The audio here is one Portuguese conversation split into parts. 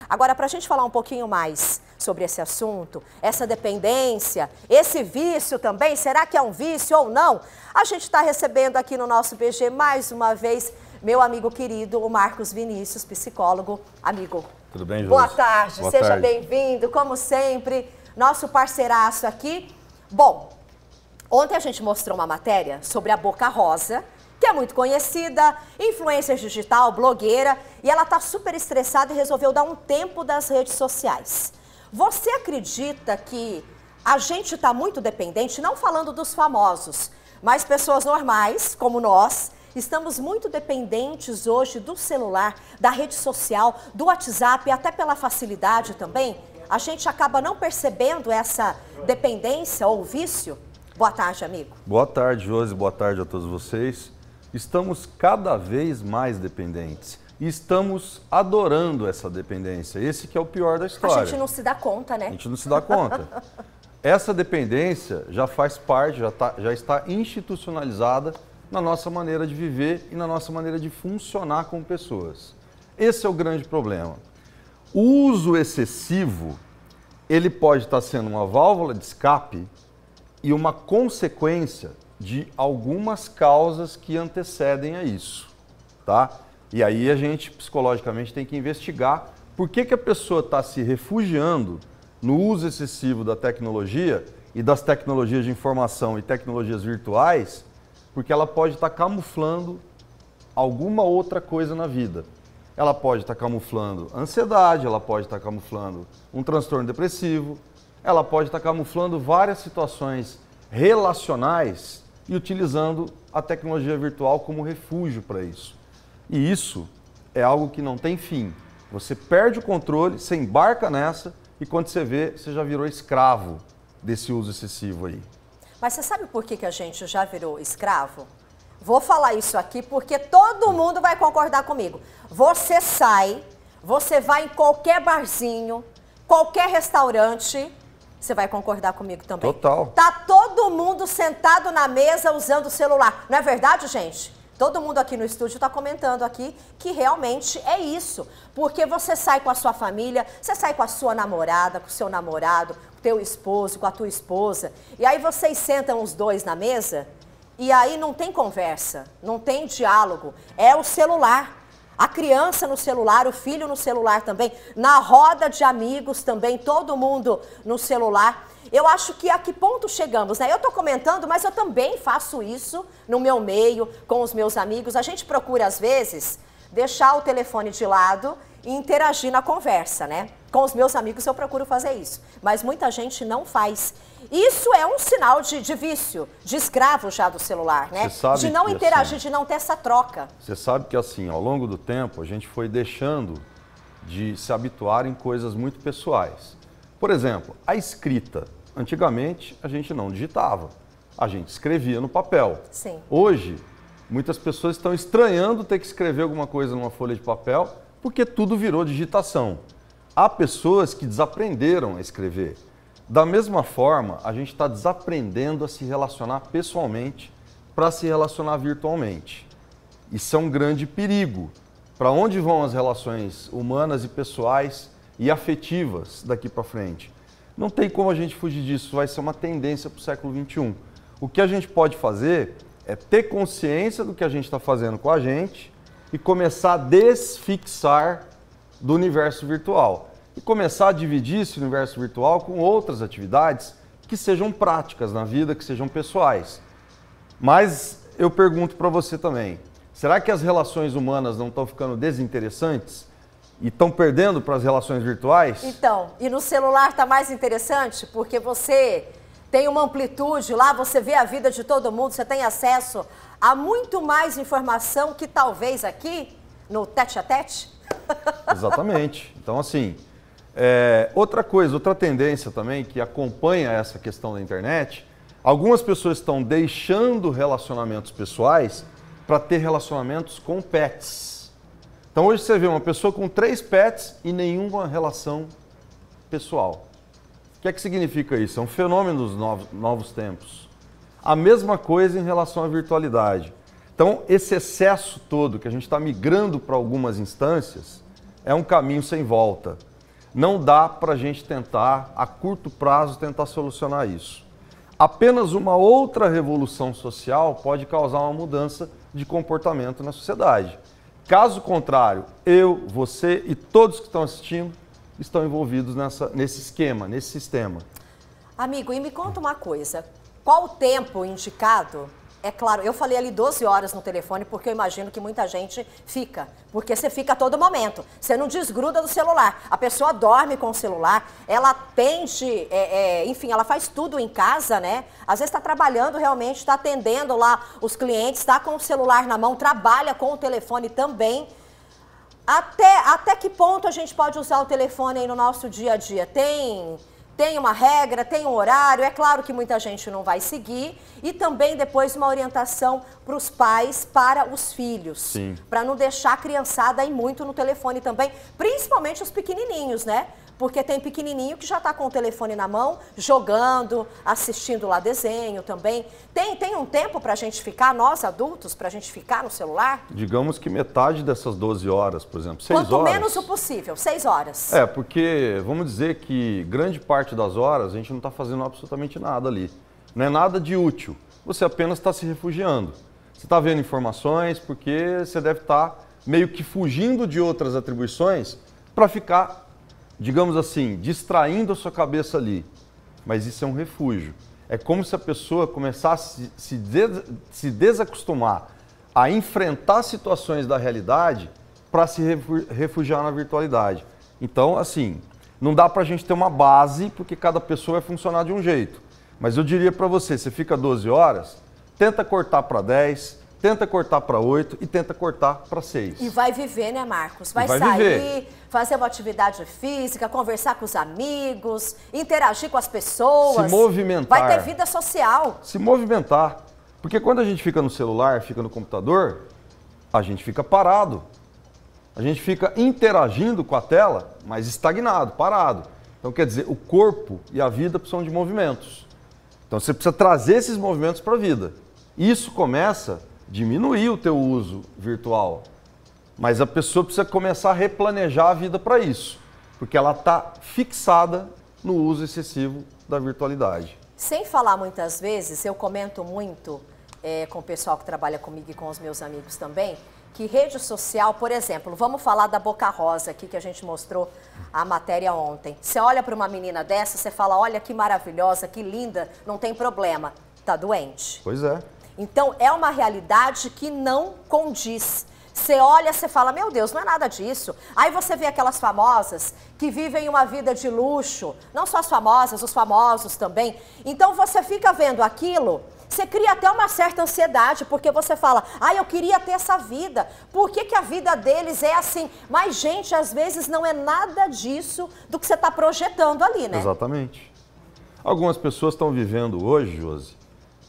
Agora, para a gente falar um pouquinho mais sobre esse assunto, essa dependência, esse vício também, será que é um vício ou não? A gente está recebendo aqui no nosso BG mais uma vez meu amigo querido, o Marcos Vinícius, psicólogo. Amigo, tudo bem, Josi? Boa tarde, Boa seja tarde. bem-vindo, como sempre, nosso parceiraço aqui. Bom, ontem a gente mostrou uma matéria sobre a Boca Rosa, que é muito conhecida, influencer digital, blogueira, e ela está super estressada e resolveu dar um tempo das redes sociais. Você acredita que a gente está muito dependente, não falando dos famosos, mas pessoas normais, como nós, estamos muito dependentes hoje do celular, da rede social, do WhatsApp, até pela facilidade também? A gente acaba não percebendo essa dependência ou vício? Boa tarde, amigo. Boa tarde, Josi. Boa tarde a todos vocês. Estamos cada vez mais dependentes e estamos adorando essa dependência. Esse que é o pior da história. A gente não se dá conta, né? A gente não se dá conta. Essa dependência já faz parte, já está institucionalizada na nossa maneira de viver e na nossa maneira de funcionar como pessoas. Esse é o grande problema. O uso excessivo, ele pode estar sendo uma válvula de escape e uma consequência de algumas causas que antecedem a isso, tá? E aí a gente, psicologicamente, tem que investigar por que a pessoa está se refugiando no uso excessivo da tecnologia e das tecnologias de informação e tecnologias virtuais, porque ela pode estar camuflando alguma outra coisa na vida. Ela pode estar camuflando ansiedade, ela pode estar camuflando um transtorno depressivo, ela pode estar camuflando várias situações relacionais e utilizando a tecnologia virtual como refúgio para isso. E isso é algo que não tem fim. Você perde o controle, você embarca nessa e quando você vê, você já virou escravo desse uso excessivo aí. Mas você sabe por que a gente já virou escravo? Vou falar isso aqui porque todo mundo vai concordar comigo. Você sai, você vai em qualquer barzinho, qualquer restaurante, você vai concordar comigo também. Total. Tá todo mundo sentado na mesa usando o celular. Não é verdade, gente? Todo mundo aqui no estúdio está comentando aqui que realmente é isso. Porque você sai com a sua família, você sai com a sua namorada, com o seu namorado, com o teu esposo, com a tua esposa. E aí vocês sentam os dois na mesa e aí não tem conversa, não tem diálogo. É o celular. A criança no celular, o filho no celular também, na roda de amigos também, todo mundo no celular. Eu acho que a que ponto chegamos, né? Eu tô comentando, mas eu também faço isso no meu meio, com os meus amigos. A gente procura, às vezes, deixar o telefone de lado e interagir na conversa, né? Com os meus amigos eu procuro fazer isso, mas muita gente não faz. Isso é um sinal de vício, de escravo já do celular, né? De não interagir, de não ter essa troca. Você sabe que assim, ao longo do tempo, a gente foi deixando de se habituar em coisas muito pessoais. Por exemplo, a escrita. Antigamente, a gente não digitava, a gente escrevia no papel. Sim. Hoje, muitas pessoas estão estranhando ter que escrever alguma coisa numa folha de papel, porque tudo virou digitação. Há pessoas que desaprenderam a escrever. Da mesma forma, a gente está desaprendendo a se relacionar pessoalmente para se relacionar virtualmente. Isso é um grande perigo. Para onde vão as relações humanas e pessoais e afetivas daqui para frente? Não tem como a gente fugir disso, vai ser uma tendência para o século XXI. O que a gente pode fazer é ter consciência do que a gente está fazendo com a gente e começar a desfixar do universo virtual. E começar a dividir esse universo virtual com outras atividades que sejam práticas na vida, que sejam pessoais. Mas eu pergunto para você também, será que as relações humanas não estão ficando desinteressantes e estão perdendo para as relações virtuais? Então, e no celular está mais interessante porque você tem uma amplitude lá, você vê a vida de todo mundo, você tem acesso a muito mais informação que talvez aqui no tete-a-tete. Exatamente. Então, assim, outra coisa, outra tendência também que acompanha essa questão da internet, algumas pessoas estão deixando relacionamentos pessoais para ter relacionamentos com pets. Então hoje você vê uma pessoa com 3 pets e nenhuma relação pessoal. O que é que significa isso? É um fenômeno dos novos tempos. A mesma coisa em relação à virtualidade. Então esse excesso todo que a gente está migrando para algumas instâncias é um caminho sem volta. não dá para a gente tentar, a curto prazo, tentar solucionar isso. Apenas uma outra revolução social pode causar uma mudança de comportamento na sociedade. Caso contrário, eu, você e todos que estão assistindo estão envolvidos nesse esquema, nesse sistema. Amigo, e me conta uma coisa, qual o tempo indicado? É claro, eu falei ali 12 horas no telefone porque eu imagino que muita gente fica. Porque você fica a todo momento. Você não desgruda do celular. A pessoa dorme com o celular, ela atende, enfim, ela faz tudo em casa, né? Às vezes está trabalhando realmente, está atendendo lá os clientes, está com o celular na mão, trabalha com o telefone também. Até que ponto a gente pode usar o telefone aí no nosso dia a dia? Tem uma regra, tem um horário, é claro que muita gente não vai seguir, e também depois uma orientação para os pais, para os filhos, para não deixar a criançada ir muito no telefone também, principalmente os pequenininhos, né? Porque tem pequenininho que já está com o telefone na mão, jogando, assistindo lá desenho também. Tem um tempo para a gente ficar, nós adultos, para a gente ficar no celular? Digamos que metade dessas 12 horas, por exemplo, 6 horas. Quanto menos o possível, 6 horas. Porque vamos dizer que grande parte das horas a gente não está fazendo absolutamente nada ali. Não é nada de útil, você apenas está se refugiando. Você está vendo informações porque você deve estar meio que fugindo de outras atribuições para ficar, digamos assim, distraindo a sua cabeça ali. Mas isso é um refúgio. É como se a pessoa começasse a se desacostumar a enfrentar situações da realidade para se refugiar na virtualidade. Então, assim, não dá para a gente ter uma base, porque cada pessoa vai funcionar de um jeito. Mas eu diria para você fica 12 horas, tenta cortar para 10, tenta cortar para 8 e tenta cortar para 6. E vai viver, né, Marcos? Vai sair, viver, fazer uma atividade física, conversar com os amigos, interagir com as pessoas. Se movimentar. Vai ter vida social. Se movimentar. Porque quando a gente fica no celular, fica no computador, a gente fica parado. A gente fica interagindo com a tela, mas estagnado, parado. Então, quer dizer, o corpo e a vida precisam de movimentos. Então, você precisa trazer esses movimentos para a vida. Isso começa a diminuir o teu uso virtual. Mas a pessoa precisa começar a replanejar a vida para isso. Porque ela está fixada no uso excessivo da virtualidade. Sem falar muitas vezes, eu comento muito com o pessoal que trabalha comigo e com os meus amigos também, que rede social, por exemplo, vamos falar da Boca Rosa aqui, que a gente mostrou a matéria ontem. Você olha para uma menina dessa, você fala, olha que maravilhosa, que linda, não tem problema, tá doente. Pois é. Então, é uma realidade que não condiz. Você olha, você fala, meu Deus, não é nada disso. Aí você vê aquelas famosas que vivem uma vida de luxo, não só as famosas, os famosos também. Então, você fica vendo aquilo, você cria até uma certa ansiedade, porque você fala, eu queria ter essa vida. Por que que a vida deles é assim? Mas, gente, às vezes não é nada disso do que você está projetando ali, né? Exatamente. Algumas pessoas estão vivendo hoje, Josi,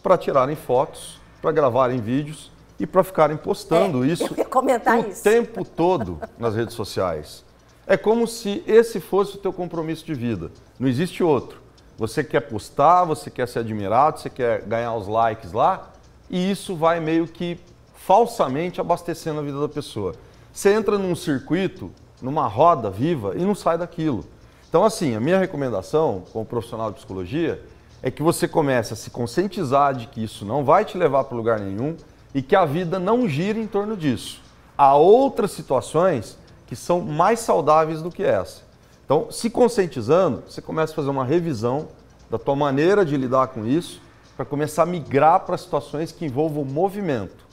para tirarem fotos, para gravarem vídeos e para ficarem postando isso o tempo todo nas redes sociais. É como se esse fosse o teu compromisso de vida. Não existe outro. Você quer postar, você quer ser admirado, você quer ganhar os likes lá, e isso vai meio que falsamente abastecendo a vida da pessoa. Você entra num circuito, numa roda viva e não sai daquilo. Então, assim, a minha recomendação como profissional de psicologia é que você comece a se conscientizar de que isso não vai te levar para lugar nenhum e que a vida não gira em torno disso. Há outras situações que são mais saudáveis do que essa. Então, se conscientizando, você começa a fazer uma revisão da tua maneira de lidar com isso para começar a migrar para situações que envolvam movimento.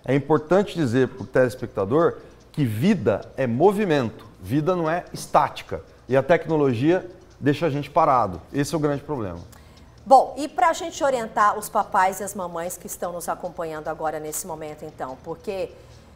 É importante dizer para o telespectador que vida é movimento, vida não é estática. E a tecnologia deixa a gente parado. Esse é o grande problema. Bom, e para a gente orientar os papais e as mamães que estão nos acompanhando agora nesse momento, então, porque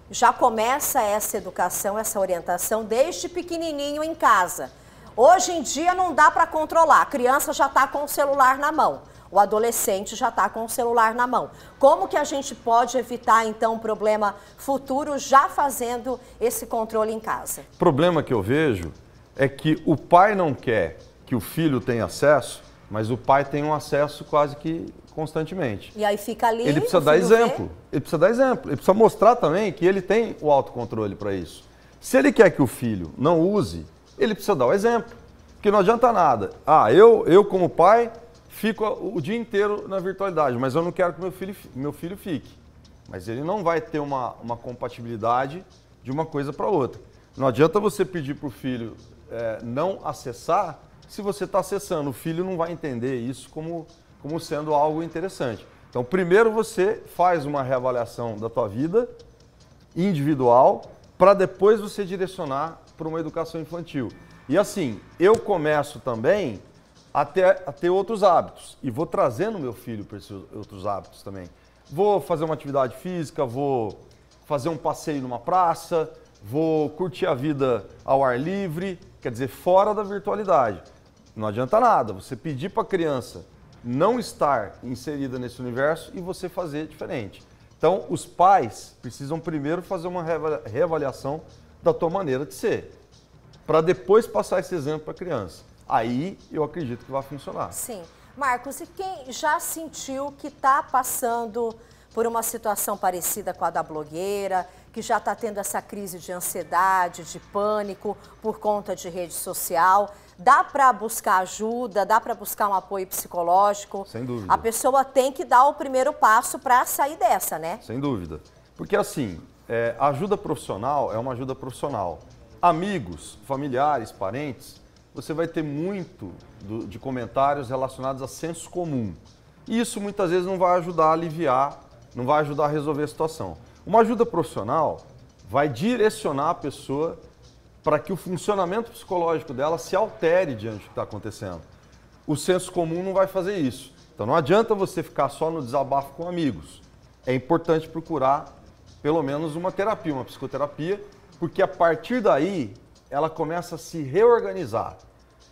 já começa essa educação, essa orientação desde pequenininho em casa. Hoje em dia não dá para controlar, a criança já está com o celular na mão, o adolescente já está com o celular na mão. Como que a gente pode evitar, então, um problema futuro já fazendo esse controle em casa? O problema que eu vejo é que o pai não quer que o filho tenha acesso, mas o pai tem um acesso quase que constantemente. E aí fica ali, ele precisa dar exemplo. Ele precisa dar exemplo. Ele precisa mostrar também que ele tem o autocontrole para isso. Se ele quer que o filho não use, ele precisa dar o exemplo. Porque não adianta nada. Eu como pai, fico o dia inteiro na virtualidade, mas eu não quero que meu filho fique. Mas ele não vai ter uma compatibilidade de uma coisa para outra. Não adianta você pedir para o filho não acessar, se você está acessando. O filho não vai entender isso como sendo algo interessante. Então, primeiro você faz uma reavaliação da tua vida individual, para depois você direcionar para uma educação infantil. E assim, eu começo também a ter outros hábitos e vou trazendo meu filho para esses outros hábitos também. Vou fazer uma atividade física, vou fazer um passeio numa praça, vou curtir a vida ao ar livre, quer dizer, fora da virtualidade. Não adianta nada você pedir para a criança não estar inserida nesse universo e você fazer diferente. Então, os pais precisam primeiro fazer uma reavaliação da tua maneira de ser, para depois passar esse exemplo para a criança. Aí eu acredito que vai funcionar. Sim. Marcos, e quem já sentiu que está passando por uma situação parecida com a da blogueira, que já está tendo essa crise de ansiedade, de pânico por conta de rede social, dá para buscar ajuda, dá para buscar um apoio psicológico? Sem dúvida. A pessoa tem que dar o primeiro passo para sair dessa, né? Sem dúvida. Porque assim, a ajuda profissional é uma ajuda profissional. Amigos, familiares, parentes, você vai ter muito de comentários relacionados a senso comum. E isso muitas vezes não vai ajudar a aliviar, não vai ajudar a resolver a situação. Uma ajuda profissional vai direcionar a pessoa para que o funcionamento psicológico dela se altere diante do que está acontecendo. O senso comum não vai fazer isso. Então não adianta você ficar só no desabafo com amigos. É importante procurar pelo menos uma terapia, uma psicoterapia, porque a partir daí ela começa a se reorganizar.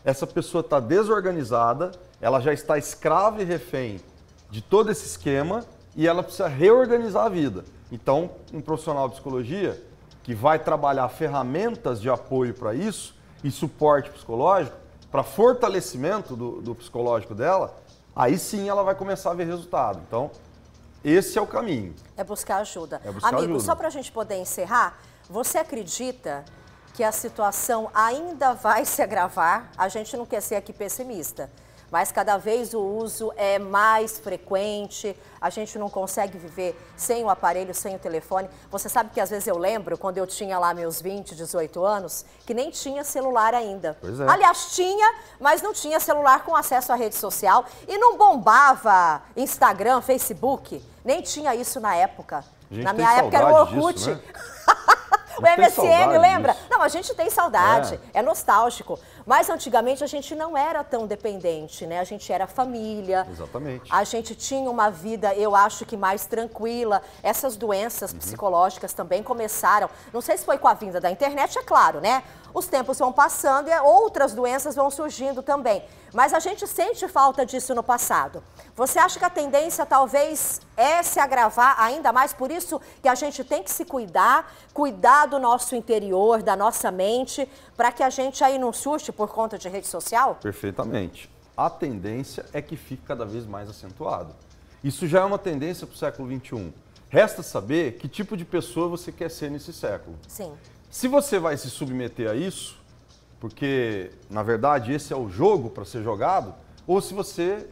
Essa pessoa está desorganizada, ela já está escrava e refém de todo esse esquema e ela precisa reorganizar a vida. Então, um profissional de psicologia que vai trabalhar ferramentas de apoio para isso e suporte psicológico, para fortalecimento do psicológico dela, aí sim ela vai começar a ver resultado. Então, esse é o caminho. É buscar ajuda. É buscar Amigo, ajuda. Só para a gente poder encerrar, você acredita que a situação ainda vai se agravar? A gente não quer ser aqui pessimista, mas cada vez o uso é mais frequente, a gente não consegue viver sem o aparelho, sem o telefone. Você sabe que às vezes eu lembro, quando eu tinha lá meus 20, 18 anos, que nem tinha celular ainda. Pois é. Aliás, tinha, mas não tinha celular com acesso à rede social e não bombava Instagram, Facebook, nem tinha isso na época. Na minha época era o Orkut. Disso, né? O MSN, lembra? Disso. Não, a gente tem saudade, é nostálgico. Mas antigamente a gente não era tão dependente, né? A gente era família. Exatamente. A gente tinha uma vida, eu acho que mais tranquila. Essas doenças psicológicas também começaram. Não sei se foi com a vinda da internet, é claro, né? Os tempos vão passando e outras doenças vão surgindo também. Mas a gente sente falta disso no passado. Você acha que a tendência talvez é se agravar ainda mais? Por isso que a gente tem que se cuidar do nosso interior, da nossa mente, para que a gente aí não surte por conta de rede social? Perfeitamente. A tendência é que fique cada vez mais acentuado. Isso já é uma tendência para o século XXI. Resta saber que tipo de pessoa você quer ser nesse século. Sim. Se você vai se submeter a isso, porque, na verdade, esse é o jogo para ser jogado, ou se você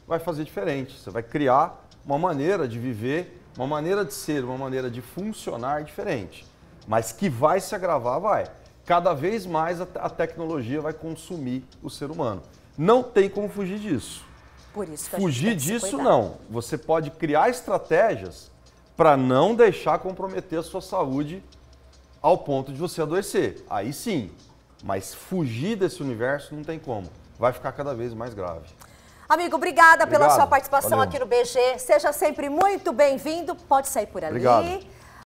vai fazer diferente. Você vai criar uma maneira de viver, uma maneira de ser, uma maneira de funcionar diferente. Mas que vai se agravar, vai. Cada vez mais a tecnologia vai consumir o ser humano. Não tem como fugir disso. Por isso que a Fugir gente tem que se disso, cuidar. não. Você pode criar estratégias para não deixar comprometer a sua saúde ao ponto de você adoecer. Aí sim. Mas fugir desse universo não tem como. Vai ficar cada vez mais grave. Amigo, obrigada pela Obrigado. sua participação Valeu. aqui no BG. Seja sempre muito bem-vindo. Pode sair por ali. Obrigado.